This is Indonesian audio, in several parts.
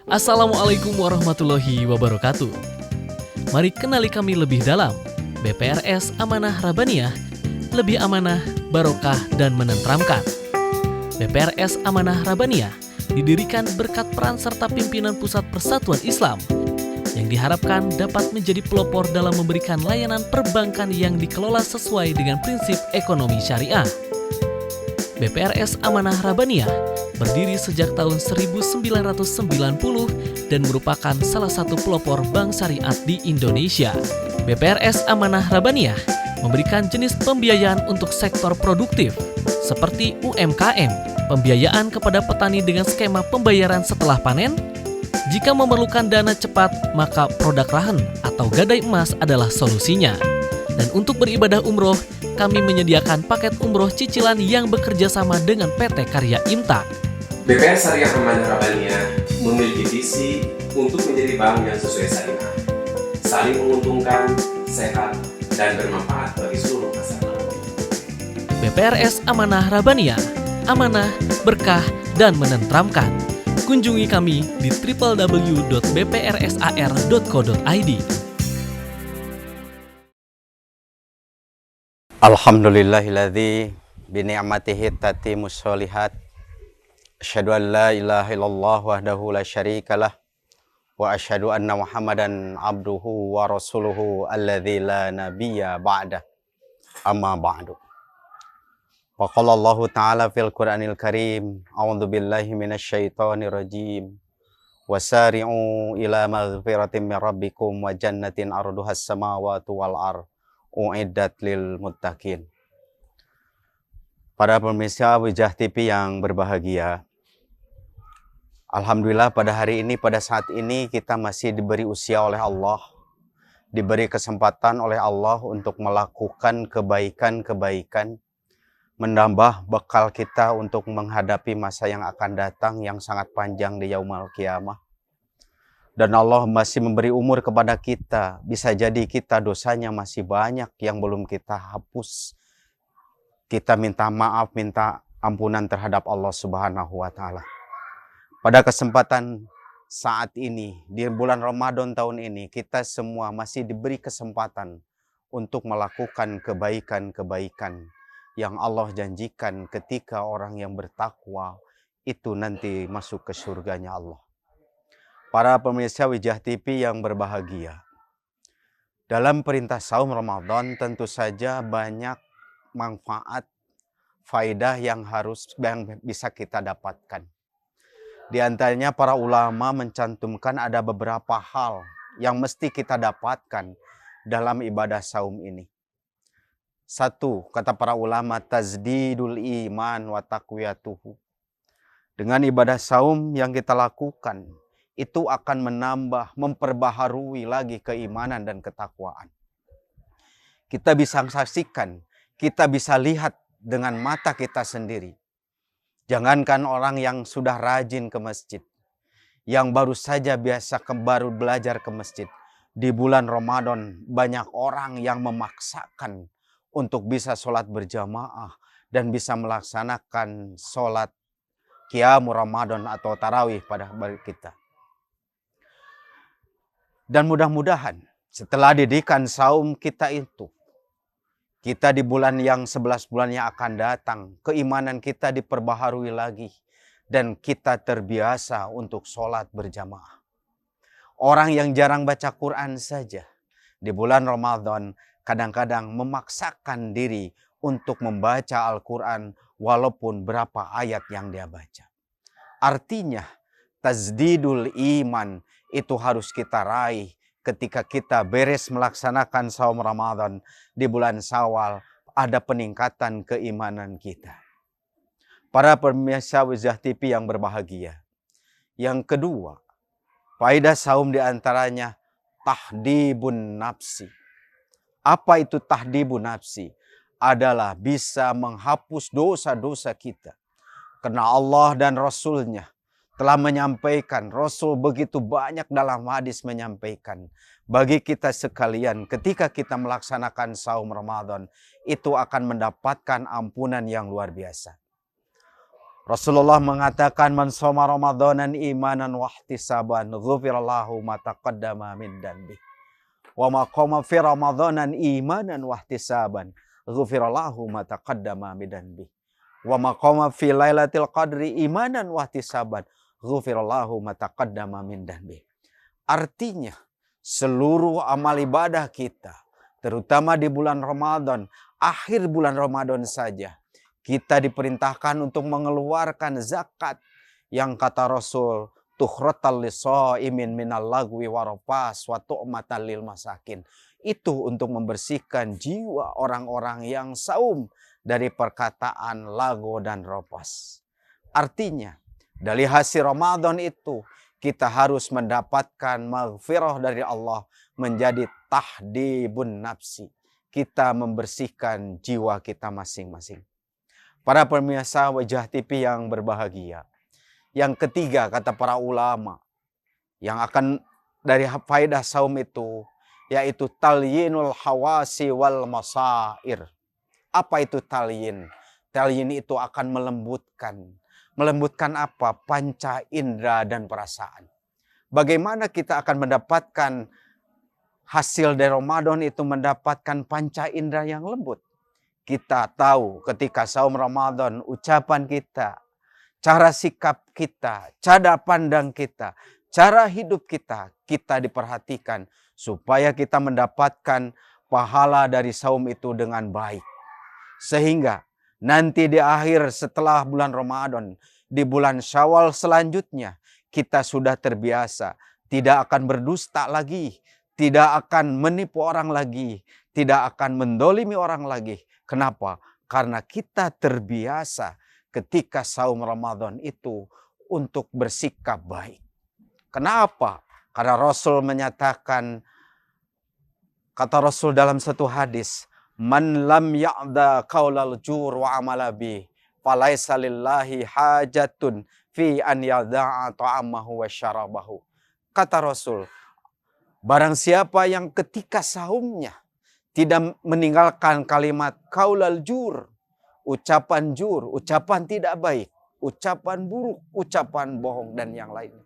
Assalamualaikum warahmatullahi wabarakatuh. Mari kenali kami lebih dalam. BPRS Amanah Rabbaniyah, lebih amanah, barokah, dan menenteramkan. BPRS Amanah Rabbaniyah didirikan berkat peran serta pimpinan Pusat Persatuan Islam yang diharapkan dapat menjadi pelopor dalam memberikan layanan perbankan yang dikelola sesuai dengan prinsip ekonomi syariah. BPRS Amanah Rabbaniyah berdiri sejak tahun 1990 dan merupakan salah satu pelopor bank syariat di Indonesia. BPRS Amanah Rabbaniyah memberikan jenis pembiayaan untuk sektor produktif seperti UMKM, pembiayaan kepada petani dengan skema pembayaran setelah panen. Jika memerlukan dana cepat, maka produk rahen atau gadai emas adalah solusinya. Dan untuk beribadah umroh, kami menyediakan paket umroh cicilan yang bekerja sama dengan PT Karya Imtak. BPR Syariah Amanah Rabbaniyah memiliki visi untuk menjadi bank yang sesuai syariah, saling menguntungkan, sehat, dan bermanfaat bagi seluruh masyarakat. BPRS Amanah Rabbaniyah, amanah, berkah, dan menenteramkan. Kunjungi kami di www.bprsar.co.id. Alhamdulillahilladzi bini'matihi tatimmus sholihat. Asyhadu an la ilaha illallah wahdahu la syarikalah wa asyhadu anna Muhammadan abduhu wa rasuluhu alladzi la nabiyya ba'dah. Amma ba'du. Wa qala Allah ta'ala fil Qur'anil Karim, a'udzu billahi minasyaitonir rajim. Wasari'u ila maghfiratin min rabbikum wa jannatin arduhas samawati wal ardh uiddat lil muttaqin. Para pemirsa Wijah TV yang berbahagia, alhamdulillah pada hari ini, pada saat ini kita masih diberi usia oleh Allah, diberi kesempatan oleh Allah untuk melakukan kebaikan-kebaikan, menambah bekal kita untuk menghadapi masa yang akan datang yang sangat panjang di yaumul qiyamah. Dan Allah masih memberi umur kepada kita. Bisa jadi kita dosanya masih banyak yang belum kita hapus. Kita minta maaf, minta ampunan terhadap Allah Subhanahu wa Ta'ala. Pada kesempatan saat ini, di bulan Ramadan tahun ini, kita semua masih diberi kesempatan untuk melakukan kebaikan-kebaikan yang Allah janjikan ketika orang yang bertakwa itu nanti masuk ke surganya Allah. Para pemirsa Wijah TV yang berbahagia, dalam perintah saum Ramadan tentu saja banyak manfaat, faidah yang bisa kita dapatkan. Di antaranya para ulama mencantumkan ada beberapa hal yang mesti kita dapatkan dalam ibadah saum ini. Satu, kata para ulama, tazdidul iman wa taqwiyatuhu. Dengan ibadah saum yang kita lakukan, itu akan menambah, memperbaharui lagi keimanan dan ketakwaan. Kita bisa saksikan, kita bisa lihat dengan mata kita sendiri. Jangankan orang yang sudah rajin ke masjid, yang baru saja baru belajar ke masjid. Di bulan Ramadan banyak orang yang memaksakan untuk bisa sholat berjamaah dan bisa melaksanakan sholat qiyamul Ramadan atau tarawih pada kita. Dan mudah-mudahan setelah didikan saum kita itu, kita di bulan yang 11 bulan yang akan datang, keimanan kita diperbaharui lagi. Dan kita terbiasa untuk sholat berjamaah. Orang yang jarang baca Quran saja, di bulan Ramadan kadang-kadang memaksakan diri untuk membaca Al-Quran walaupun berapa ayat yang dia baca. Artinya, tazdidul iman itu harus kita raih ketika kita beres melaksanakan saum Ramadan di bulan Syawal, ada peningkatan keimanan kita. Para pemirsa Wijah TV yang berbahagia. Yang kedua, faedah saum diantaranya tahdibun nafsi. Apa itu tahdibun nafsi? Adalah bisa menghapus dosa-dosa kita. Karena Allah dan Rasulnya telah menyampaikan, Rasul begitu banyak dalam hadis menyampaikan, bagi kita sekalian ketika kita melaksanakan saum Ramadan, itu akan mendapatkan ampunan yang luar biasa. Rasulullah mengatakan, man shoma ramadanan imanan wahtisaban ghufira lahu ma taqaddama min dhanbi. Wa ma qama fi ramadanan imanan wahtisaban ghufira lahu ma taqaddama min dhanbi. Wa ma qama fi lailatul qadri imanan wahtisaban ghufira lahu ma taqaddama min dhanbi. Artinya, seluruh amal ibadah kita, terutama di bulan Ramadan, akhir bulan Ramadan saja, kita diperintahkan untuk mengeluarkan zakat yang kata Rasul, tukhratal lisaimin minal lagwi warafas wa tu'matal lil masakin. Itu untuk membersihkan jiwa orang-orang yang saum dari perkataan lagu dan ropas. Artinya, dari hasil Ramadan itu kita harus mendapatkan maghfirah dari Allah, menjadi tahdibun nafsi. Kita membersihkan jiwa kita masing-masing. Para pemirsa Wajah TV yang berbahagia. Yang ketiga, kata para ulama, yang akan dari faedah saum itu, yaitu talyinul hawasi wal masair. Apa itu talyin? Talyin itu akan melembutkan. Melembutkan apa? Panca indera dan perasaan. Bagaimana kita akan mendapatkan hasil dari Ramadan itu, mendapatkan panca indera yang lembut? Kita tahu ketika saum Ramadan, ucapan kita, cara sikap kita, cara pandang kita, cara hidup kita, kita diperhatikan supaya kita mendapatkan pahala dari saum itu dengan baik. Sehingga nanti di akhir setelah bulan Ramadan, di bulan Syawal selanjutnya, kita sudah terbiasa, tidak akan berdusta lagi, tidak akan menipu orang lagi, tidak akan mendolimi orang lagi. Kenapa? Karena kita terbiasa ketika saum Ramadan itu untuk bersikap baik. Kenapa? Karena Rasul menyatakan, kata Rasul dalam satu hadis, man lam ya'da qaulal jur wa amala bi falaisa lillahi hajatun fi an yada'a ta'amahu wa syarabahu. Kata Rasul, barang siapa yang ketika saumnya tidak meninggalkan kalimat qaulal jur, ucapan tidak baik, ucapan buruk, ucapan bohong dan yang lainnya.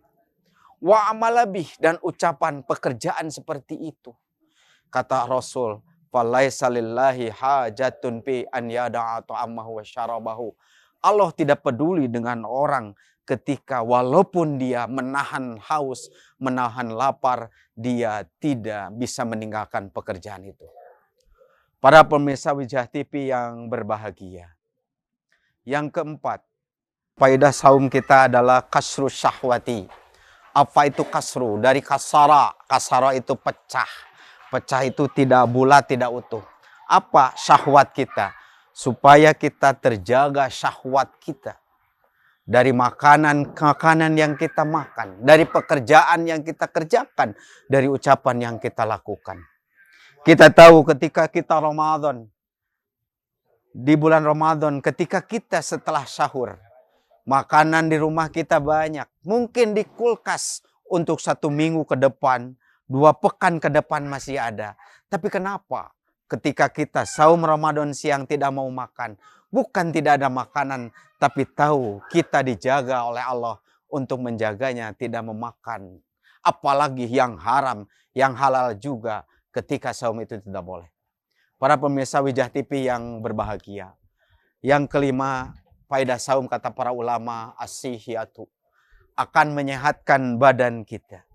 Wa amalabih, dan ucapan pekerjaan seperti itu. Kata Rasul, falaisa lillahi hajatun fi an yada'a ta'amahu wa syarabahu. Allah tidak peduli dengan orang ketika walaupun dia menahan haus, menahan lapar, dia tidak bisa meninggalkan pekerjaan itu. Para pemirsa Wajah TV yang berbahagia. Yang keempat, faedah saum kita adalah kasru syahwati. Apa itu kasru? Dari kasara. Kasara itu pecah. Pecah itu tidak bulat, tidak utuh. Apa syahwat kita? Supaya kita terjaga syahwat kita. Dari makanan yang kita makan. Dari pekerjaan yang kita kerjakan. Dari ucapan yang kita lakukan. Kita tahu ketika kita Ramadan, di bulan Ramadan, ketika kita setelah sahur, makanan di rumah kita banyak. Mungkin di kulkas untuk 1 minggu ke depan, 2 pekan ke depan masih ada. Tapi kenapa ketika kita saum Ramadan siang tidak mau makan? Bukan tidak ada makanan, tapi tahu kita dijaga oleh Allah untuk menjaganya tidak memakan. Apalagi yang haram, yang halal juga. Ketika saum itu tidak boleh. Para pemirsa Wajah TV yang berbahagia. Yang kelima, faedah saum kata para ulama as-sihhatu, akan menyehatkan badan kita.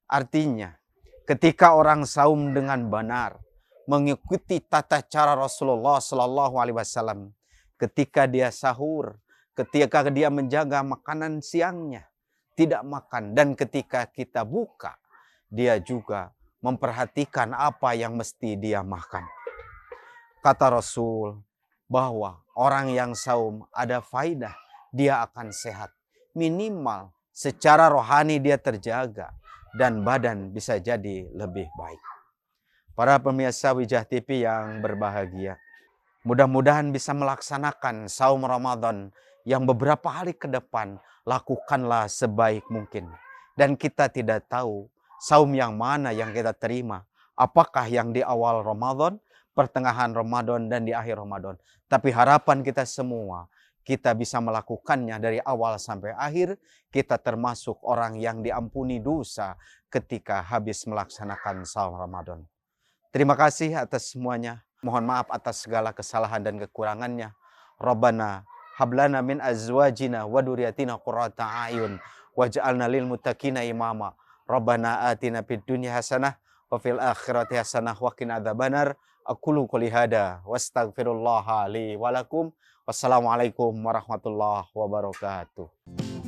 Artinya, ketika orang saum dengan benar, mengikuti tata cara Rasulullah Sallallahu Alaihi Wasallam, ketika dia sahur, ketika dia menjaga makanan siangnya, tidak makan, dan ketika kita buka, dia juga memperhatikan apa yang mesti dia makan. Kata Rasul bahwa orang yang saum ada faidah, dia akan sehat. Minimal secara rohani dia terjaga dan badan bisa jadi lebih baik. Para pemirsa Wajah TV yang berbahagia, mudah-mudahan bisa melaksanakan saum Ramadan yang beberapa hari ke depan, lakukanlah sebaik mungkin. Dan kita tidak tahu saum yang mana yang kita terima. Apakah yang di awal Ramadan, pertengahan Ramadan, dan di akhir Ramadan. Tapi harapan kita semua, kita bisa melakukannya dari awal sampai akhir, kita termasuk orang yang diampuni dosa ketika habis melaksanakan saum Ramadan. Terima kasih atas semuanya. Mohon maaf atas segala kesalahan dan kekurangannya. Rabbana hablana min azwajina wa dzurriyyatina qurrata a'yun waj'alna lil muttaqina imama. Rabbana atina fid dunya hasanah wa fil akhirati hasanah wa qina adzabannar. Aqulu qouli hada wastaghfirullaha li wa lakum. Wassalamualaikum warahmatullahi wabarakatuh.